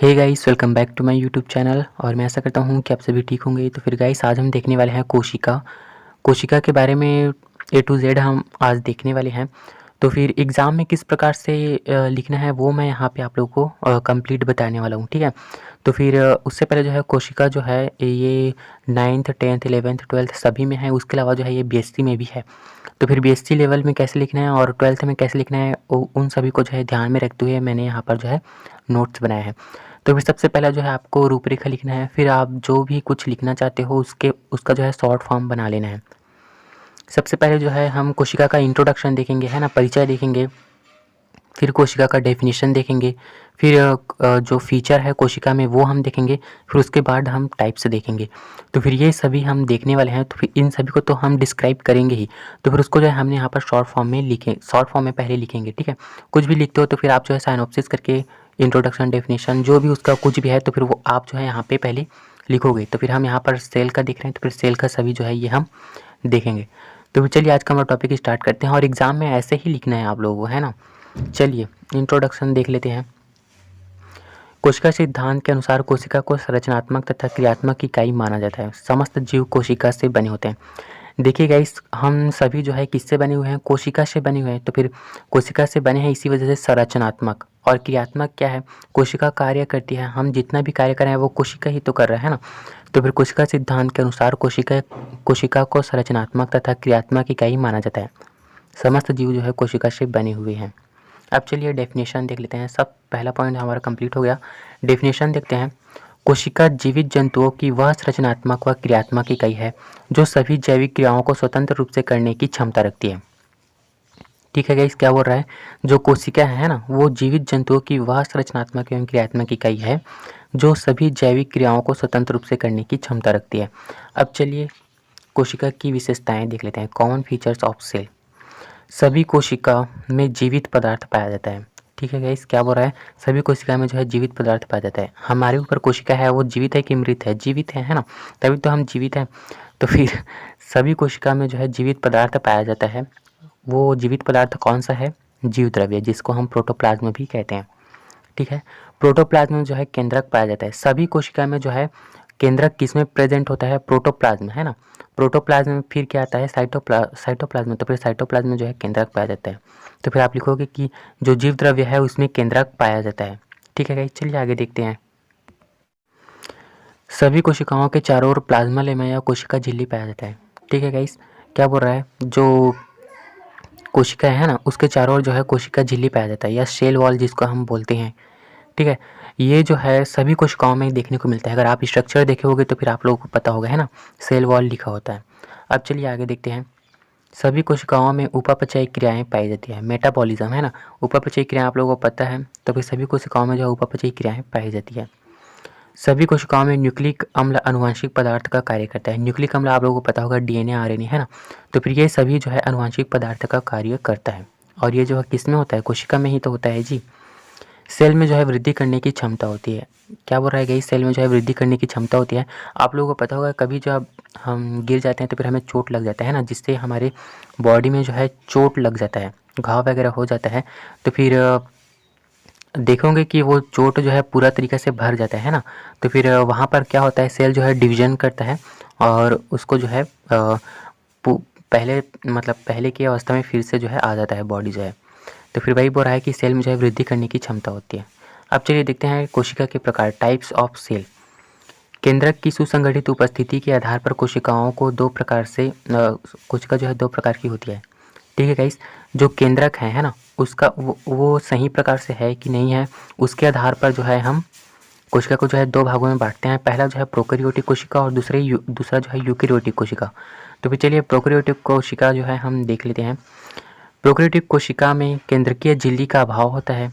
Hey guys, welcome back to my YouTube channel. और मैं ऐसा करता हूँ कि आप सभी ठीक होंगे। तो फिर गाइस, आज हम देखने वाले हैं कोशिका के बारे में ए टू जेड हम आज देखने वाले हैं। तो फिर एग्ज़ाम में किस प्रकार से लिखना है वो मैं यहाँ पे आप लोगों को कंप्लीट बताने वाला हूँ, ठीक है। तो फिर उससे पहले जो है कोशिका जो है ये 9th 10th 11th 12th सभी में है। उसके अलावा जो है ये बीएससी में भी है। तो फिर बीएससी लेवल में कैसे लिखना है और 12th में कैसे लिखना है उन सभी को जो है ध्यान में रखते हुए मैंने यहाँ पर जो है नोट्स बनाए हैं। तो फिर सबसे पहला जो है आपको रूपरेखा लिखना है। फिर आप जो भी कुछ लिखना चाहते हो उसका जो है शॉर्ट फॉर्म बना लेना है। सबसे पहले जो है हम कोशिका का इंट्रोडक्शन देखेंगे, है ना, परिचय देखेंगे। फिर कोशिका का डेफिनेशन देखेंगे। फिर जो फीचर है कोशिका में वो हम देखेंगे। फिर उसके बाद हम टाइप्स देखेंगे। तो फिर ये सभी हम देखने वाले हैं। तो फिर इन सभी को तो हम डिस्क्राइब करेंगे ही। तो फिर उसको जो है हमने यहाँ पर शॉर्ट फॉर्म में पहले लिखेंगे, ठीक है। कुछ भी लिखते हो तो फिर आप जो है साइनॉप्सिस करके इंट्रोडक्शन डेफिनेशन जो भी उसका कुछ भी है तो फिर वो आप जो है यहाँ पे पहले लिखोगे। तो फिर हम यहाँ पर सेल का देख रहे हैं तो फिर सेल का सभी जो है ये हम देखेंगे। तो फिर चलिए आज का हमारा टॉपिक स्टार्ट करते हैं। और एग्ज़ाम में ऐसे ही लिखना है आप लोगों को, है ना। चलिए इंट्रोडक्शन देख लेते हैं। कोशिका सिद्धांत के अनुसार कोशिका को संरचनात्मक तथा क्रियात्मक इकाई माना जाता है। समस्त जीव कोशिका से बने होते हैं। देखिए गाइस, हम सभी जो है किससे बने हुए हैं? कोशिका से बने हुए हैं। तो फिर कोशिका से बने हैं, इसी वजह से संरचनात्मक। और क्रियात्मक क्या है? कोशिका कार्य करती है। हम जितना भी कार्य कर रहे हैं वो कोशिका ही तो कर रहा है ना। तो फिर कोशिका सिद्धांत के अनुसार कोशिका को संरचनात्मक तथा क्रियात्मक इकाई माना जाता है। समस्त जीव जो है कोशिका से बने हुए हैं। अब चलिए डेफिनेशन देख लेते हैं। सब पहला पॉइंट हमारा कंप्लीट हो गया। डेफिनेशन देखते हैं। कोशिका जीवित जंतुओं की वह संरचनात्मक व क्रियात्मक इकाई है जो सभी जैविक क्रियाओं को स्वतंत्र रूप से करने की क्षमता रखती है। ठीक है गाइस, क्या बोल रहा है? जो कोशिका है ना, वो जीवित जंतुओं की वह संरचनात्मक एवं क्रियात्मक इकाई है जो सभी जैविक क्रियाओं को स्वतंत्र रूप से करने की क्षमता रखती है। अब चलिए कोशिका की विशेषताएं देख लेते हैं। Common features of cell. सभी कोशिका में जीवित पदार्थ पाया जाता है। ठीक है गाइस, क्या बोल रहा है? सभी कोशिका में जो है जीवित पदार्थ पाया जाता है। हमारे ऊपर कोशिका है वो जीवित है कि मृत है? जीवित है ना, तभी तो हम जीवित हैं। तो फिर सभी कोशिका में जो है जीवित पदार्थ पाया जाता है। वो जीवित पदार्थ कौन सा है? जीव द्रव्य, जिसको हम प्रोटोप्लाज्म भी कहते हैं। ठीक है। प्रोटोप्लाज्म में जो है केंद्रक पाया जाता है। सभी कोशिका में जो है केंद्रक किसमें प्रेजेंट होता है? प्रोटोप्लाज्म, है ना। प्रोटोप्लाज्म में फिर क्या आता है? साइटोप्लाज्म। तो फिर साइटोप्लाज्म में जो है केंद्रक पाया जाता है। तो फिर आप लिखोगे कि जो जीव द्रव्य है उसमें केंद्रक पाया जाता है। ठीक है गाइस, चलिए आगे देखते हैं। सभी कोशिकाओं के चारों ओर प्लाज्मा लेमा या कोशिका झिल्ली पाया जाता है। ठीक है गाइस, क्या बोल रहा है? जो कोशिका है ना उसके चारों ओर जो है कोशिका झिल्ली पाया जाता है या सेल वॉल जिसको हम बोलते हैं। ठीक है। ये जो है सभी कोशिकाओं में देखने को मिलता है। अगर आप स्ट्रक्चर देखे होगे तो फिर आप लोगों को पता होगा, है ना, सेल वॉल लिखा होता है। अब चलिए आगे देखते हैं। सभी कोशिकाओं में उपापचयी क्रियाएं पाई जाती है। मेटाबॉलिज्म, है ना। उपापचयी क्रियाएं आप लोगों को पता है। तो फिर सभी कोशिकाओं में जो है उपापचयी क्रियाएं पाई जाती है। सभी कोशिकाओं में न्यूक्लिक अम्ल आनुवंशिक पदार्थ का कार्य करता है। न्यूक्लिक अम्ल आप लोगों को पता होगा, डीएनए आरएनए, है ना। तो फिर ये सभी जो है आनुवंशिक पदार्थ का कार्य करता है। और ये जो है किस में होता है? कोशिका में ही तो होता है जी। सेल में जो है वृद्धि करने की क्षमता होती है। क्या बोल रहा है गाइस? सेल में जो है वृद्धि करने की क्षमता होती है। आप लोगों को पता होगा कभी जब हम गिर जाते हैं तो फिर हमें चोट लग जाता है ना, जिससे हमारे बॉडी में जो है चोट लग जाता है, घाव वगैरह हो जाता है। तो फिर देखोगे कि वो चोट जो है पूरा तरीके से भर जाता है ना। तो फिर वहाँ पर क्या होता है? सेल जो है डिवीजन करता है और उसको जो है पहले मतलब पहले की अवस्था में फिर से जो है आ जाता है बॉडी जो है। तो फिर वही बोल रहा है कि सेल में जो है वृद्धि करने की क्षमता होती है। अब चलिए देखते हैं कोशिका के प्रकार, टाइप्स ऑफ सेल। केंद्रक की सुसंगठित उपस्थिति के आधार पर कोशिकाओं को दो प्रकार से कोशिका जो है दो प्रकार की होती है। ठीक है गाइस, जो केंद्रक है ना, उसका वो सही प्रकार से है कि नहीं है, उसके आधार पर जो है हम कोशिका को जो है दो भागों में बांटते हैं। पहला जो है प्रोकैरियोटिक कोशिका और दूसरा जो है यूकेरियोटिक कोशिका। तो फिर चलिए प्रोकैरियोटिक कोशिका जो है हम देख लेते हैं। प्रोकैरियोटिक कोशिका में केंद्रकीय झिल्ली का अभाव होता है।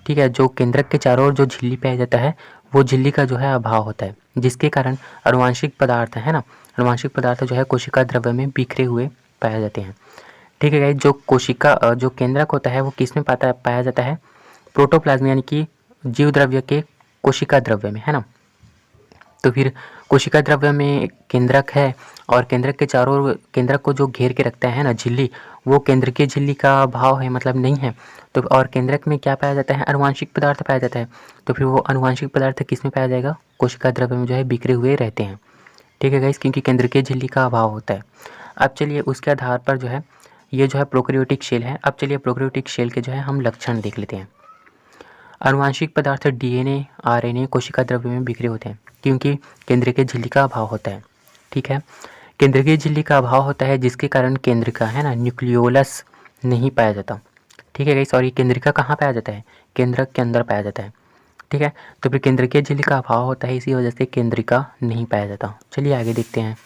ठीक है, जो केंद्रक के चारों ओर जो झिल्ली पाया जाता है वो झिल्ली का जो है अभाव होता है, जिसके कारण आनुवंशिक पदार्थ है ना, आनुवंशिक पदार्थ जो है कोशिका द्रव्य में बिखरे हुए पाए जाते हैं। ठीक है गाइस, जो केंद्रक होता है वो किस में पाया जाता है? प्रोटोप्लाज्म यानी कि जीव द्रव्य के कोशिका द्रव्य में, है ना। तो फिर कोशिका द्रव्य में केंद्रक है और केंद्रक के चारों ओर केंद्रक को जो घेर के रखता है ना झिल्ली, वो केंद्रकीय झिल्ली का अभाव है, मतलब नहीं है। तो और केंद्रक में क्या पाया जाता है? आनुवांशिक पदार्थ पाया जाता है। तो फिर वो आनुवांशिक पदार्थ किस में पाया जाएगा? कोशिका द्रव्य में जो है बिखरे हुए रहते हैं। ठीक है गाइस, क्योंकि केंद्रकीय झिल्ली का अभाव होता है। अब चलिए उसके आधार पर जो है ये जो है प्रोकैरियोटिक सेल है। अब चलिए प्रोकैरियोटिक सेल के जो है हम लक्षण देख लेते हैं। आनुवांशिक पदार्थ डीएनए, आरएनए कोशिका द्रव्य में बिखरे होते हैं क्योंकि केंद्रकीय झिल्ली का अभाव होता है। ठीक है, केंद्रकीय झिल्ली का अभाव होता है जिसके कारण केंद्रिका है ना, न्यूक्लियोलस नहीं पाया जाता। ठीक है गाइस, और ये केंद्रिका कहाँ पाया जाता है? केंद्रक के अंदर पाया जाता है। ठीक है, तो फिर केंद्रकीय झिल्ली का अभाव होता है, इसी वजह से केंद्रिका नहीं पाया जाता। चलिए आगे देखते हैं।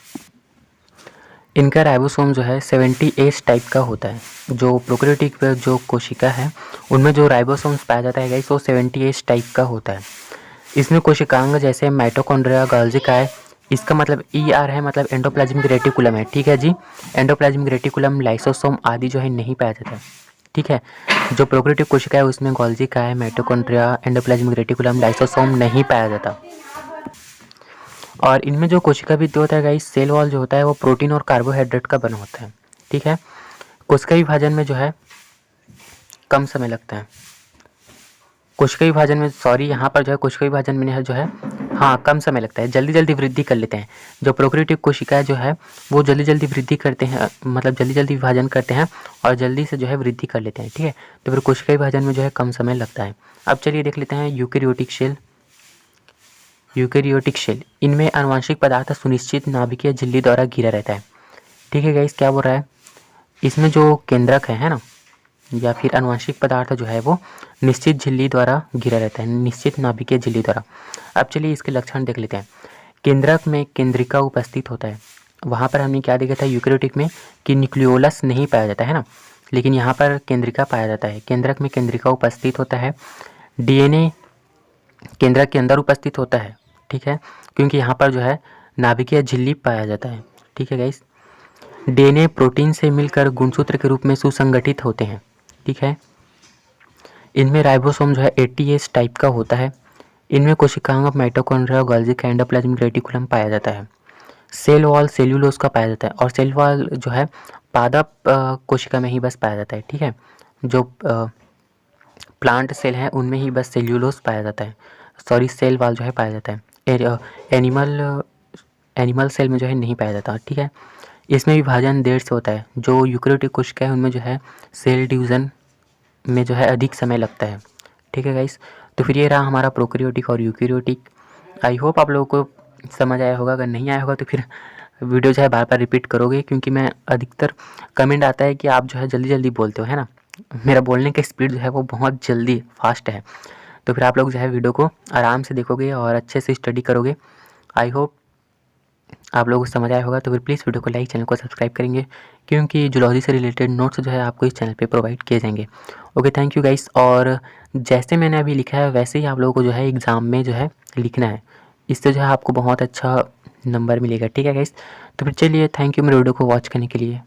इनका राइबोसोम जो है 70S टाइप का होता है। जो प्रोकैरियोटिक जो कोशिका है उनमें जो राइबोसोम्स पाया जाता है गाइस वो 70S टाइप का होता है। इसमें कोशिकांग जैसे माइटोकॉन्ड्रिया, गोल्गी है, इसका मतलब ER है, मतलब एंडोप्लाज्मिक रेटिकुलम है। ठीक है जी, एंडोप्लाज्मिक रेटिकुलम, लाइसोसोम आदि जो है नहीं पाया जाता है। ठीक है, जो प्रोकैरियोटिक कोशिका है उसमें गोल्गी है, माइटोकॉन्ड्रिया, एंडोप्लाज्मिक रेटिकुलम, लाइसोसोम नहीं पाया जाता। और इनमें जो कोशिका भित्ति होता है गाइस, सेल वॉल जो होता है वो प्रोटीन और कार्बोहाइड्रेट का बना होता है। ठीक है, कोशिका विभाजन में जो है कम समय लगता है। कोशिका विभाजन में यहाँ पर जो है कोशिका विभाजन में जो है हाँ कम समय लगता है, जल्दी जल्दी वृद्धि कर लेते हैं। जो प्रोकैरियोटिक कोशिका जो है वो जल्दी जल्दी वृद्धि करते हैं, मतलब जल्दी जल्दी विभाजन करते हैं और जल्दी से जो है वृद्धि कर लेते हैं। ठीक है, तो फिर कोशिका विभाजन में जो है कम समय लगता है। अब चलिए देख लेते हैं यूकैरियोटिक सेल। यूकैरियोटिक सेल, इनमें आनुवांशिक पदार्थ सुनिश्चित नाभिकीय झिल्ली द्वारा घिरा रहता है। ठीक है गाइस, क्या बोल रहा है? इसमें जो केंद्रक है ना, या फिर आनुवांशिक पदार्थ जो है वो निश्चित झिल्ली द्वारा घिरा रहता है, निश्चित नाभिकीय झिल्ली द्वारा। अब चलिए इसके लक्षण देख लेते हैं। केंद्रक में केंद्रिका उपस्थित होता है। वहाँ पर हमने क्या देखा था यूकैरियोटिक में कि न्यूक्लियोलस नहीं पाया जाता है ना, लेकिन यहाँ पर केंद्रिका पाया जाता है। केंद्रक में केंद्रिका उपस्थित होता है। DNA केंद्रक के अंदर उपस्थित होता है। ठीक है, क्योंकि यहाँ पर जो है नाभिकीय झिल्ली पाया जाता है। ठीक है गाइस, DNA प्रोटीन से मिलकर गुणसूत्र के रूप में सुसंगठित होते हैं। ठीक है, इनमें राइबोसोम जो है 80S टाइप का होता है। इनमें कोशिकांग, माइटोकॉन्ड्रिया, गोल्गी, एंडोप्लाज्मिक रेटिकुलम पाया जाता है। सेल वॉल सेल्यूलोज का पाया जाता है, और सेल वॉल जो है पादप कोशिका में ही बस पाया जाता है। ठीक है, जो प्लांट सेल हैं उनमें ही बस सेल्यूलोज पाया जाता है, सॉरी सेल वॉल जो है पाया जाता है। एनिमल सेल में जो है नहीं पाया जाता। ठीक है, इसमें विभाजन देर से होता है। जो यूकैरियोटिक कोशिका है उनमें जो है सेल डिवीज़न में जो है अधिक समय लगता है। ठीक है गाइस, तो फिर ये रहा हमारा प्रोकैरियोटिक और यूकैरियोटिक। आई होप आप लोगों को समझ आया होगा। अगर नहीं आया होगा तो फिर वीडियो जो है बार बार रिपीट करोगे, क्योंकि मैं अधिकतर कमेंट आता है कि आप जो है जल्दी जल्दी बोलते हो, है ना। मेरा बोलने का स्पीड जो है वो बहुत जल्दी फास्ट है, तो फिर आप लोग जो है वीडियो को आराम से देखोगे और अच्छे से स्टडी करोगे। आई होप आप लोगों को समझ आया होगा। तो फिर प्लीज़ वीडियो को लाइक, चैनल को सब्सक्राइब करेंगे, क्योंकि जूलॉजी से रिलेटेड नोट्स जो है आपको इस चैनल पे प्रोवाइड किए जाएंगे। Okay, thank you guys. और जैसे मैंने अभी लिखा है वैसे ही आप लोगों को जो है एग्ज़ाम में जो है लिखना है, इससे जो है आपको बहुत अच्छा नंबर मिलेगा। ठीक है गाइस, तो फिर चलिए, थैंक यू मेरे वीडियो को वॉच करने के लिए।